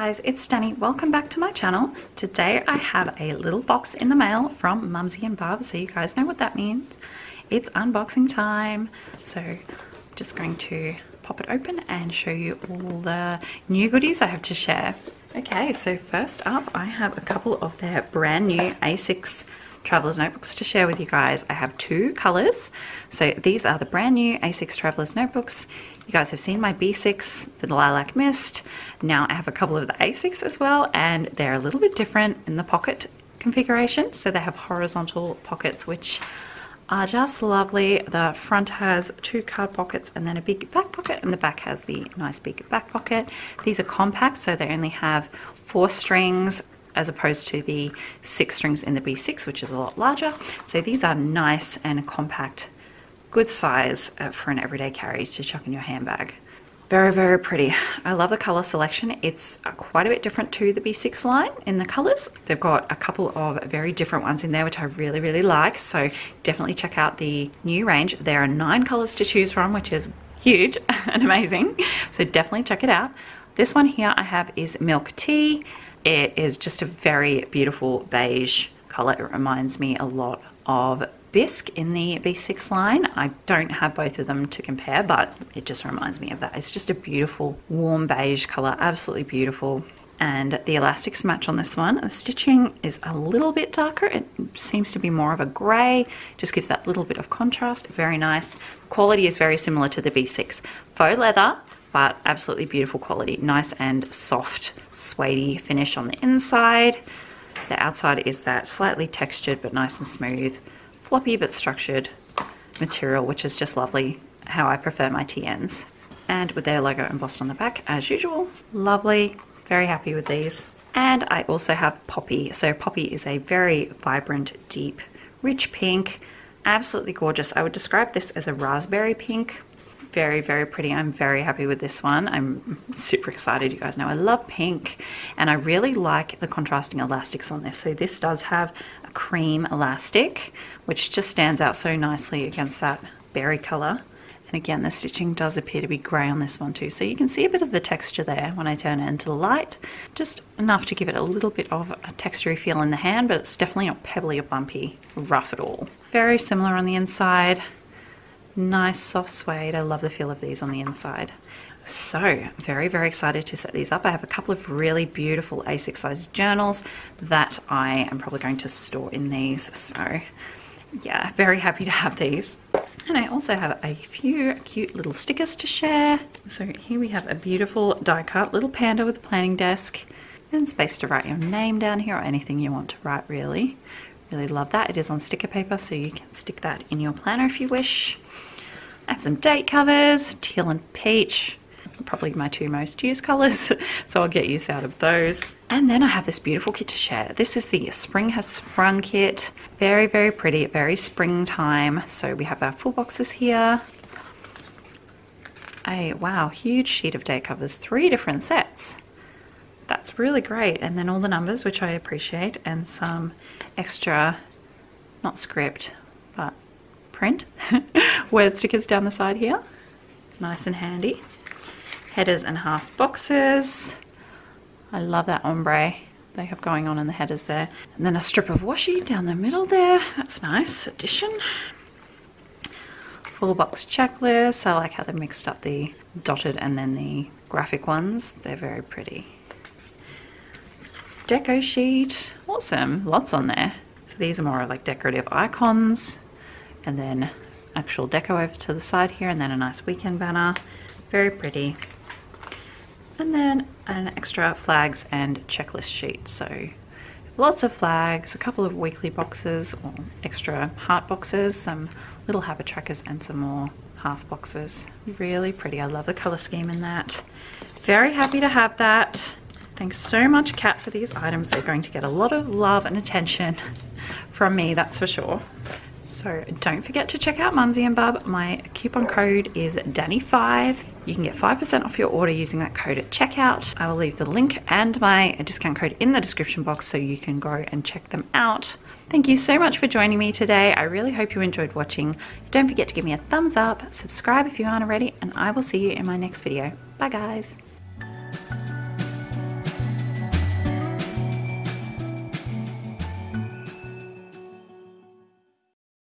guys, it's Danny. Welcome back to my channel. Today I have a little box in the mail from Mumsy and Bub, so you guys know what that means. It's unboxing time. So I'm just going to pop it open and show you all the new goodies I have to share. Okay, so first up I have a couple of their brand new A6 Traveler's Notebooks to share with you guys. I have two colors. So these are the brand new A6 Traveler's Notebooks. You guys have seen my B6, the Lilac Mist. Now I have a couple of the A6 as well, and they're a little bit different in the pocket configuration. So they have horizontal pockets, which are just lovely. The front has two card pockets and then a big back pocket, and the back has the nice big back pocket. These are compact, so they only have 4 strings as opposed to the 6 strings in the B6, which is a lot larger. So these are nice and compact, good size for an everyday carry to chuck in your handbag. Very, very pretty. I love the color selection. It's quite a bit different to the B6 line in the colors. They've got a couple of very different ones in there, which I really, really like. So definitely check out the new range. There are 9 colors to choose from, which is huge and amazing. So definitely check it out. This one here I have is Milk Tea. It is just a very beautiful beige color. It reminds me a lot of Bisque in the B6 line. I don't have both of them to compare, but it just reminds me of that. It's just a beautiful warm beige color, absolutely beautiful. And the elastics match on this one. The stitching is a little bit darker. It seems to be more of a gray, just gives that little bit of contrast. Very nice. The quality is very similar to the B6. Faux leather, but absolutely beautiful quality. Nice and soft, suede finish on the inside. The outside is that slightly textured but nice and smooth, floppy but structured material, which is just lovely, how I prefer my TNs. And with their logo embossed on the back as usual. Lovely, very happy with these. And I also have Poppy. So Poppy is a very vibrant, deep, rich pink, absolutely gorgeous. I would describe this as a raspberry pink. Very, very pretty. I'm very happy with this one. I'm super excited. You guys know I love pink, and I really like the contrasting elastics on this. So this does have a cream elastic, which just stands out so nicely against that berry color. And again, the stitching does appear to be grey on this one too. So you can see a bit of the texture there when I turn it into the light. Just enough to give it a little bit of a textury feel in the hand, but it's definitely not pebbly or bumpy, rough at all. Very similar on the inside. Nice soft suede. I love the feel of these on the inside. So very, very excited to set these up. I have a couple of really beautiful A6 size journals that I am probably going to store in these. So yeah, very happy to have these. And I also have a few cute little stickers to share. So here we have a beautiful die cut little panda with a planning desk and space to write your name down here, or anything you want to write really. Really love that. It is on sticker paper, so you can stick that in your planner if you wish. I have some date covers, teal and peach, probably my 2 most used colors, so I'll get use out of those. And then I have this beautiful kit to share. This is the Spring Has Sprung kit. Very, very pretty, very springtime. So we have our full boxes here. Wow, huge sheet of date covers, 3 different sets. That's really great. And then all the numbers, which I appreciate, and some extra, not script, but print word stickers down the side here. Nice and handy. Headers and half boxes. I love that ombre they have going on in the headers there. And then a strip of washi down the middle there. That's nice addition. Full box checklist. I like how they mixed up the dotted and then the graphic ones. They're very pretty. Deco sheet. Awesome. Lots on there. So these are more like decorative icons. And then actual deco over to the side here, and then a nice weekend banner. Very pretty. And then an extra flags and checklist sheet. So lots of flags, a couple of weekly boxes or extra heart boxes, some little habit trackers, and some more half boxes. Really pretty. I love the color scheme in that. Very happy to have that. Thanks so much, Kat, for these items. They're going to get a lot of love and attention from me, that's for sure. So don't forget to check out Mumsy and Bub. My coupon code is Danny5. You can get 5% off your order using that code at checkout. I will leave the link and my discount code in the description box so you can go and check them out. Thank you so much for joining me today. I really hope you enjoyed watching. Don't forget to give me a thumbs up, subscribe if you aren't already, and I will see you in my next video. Bye guys.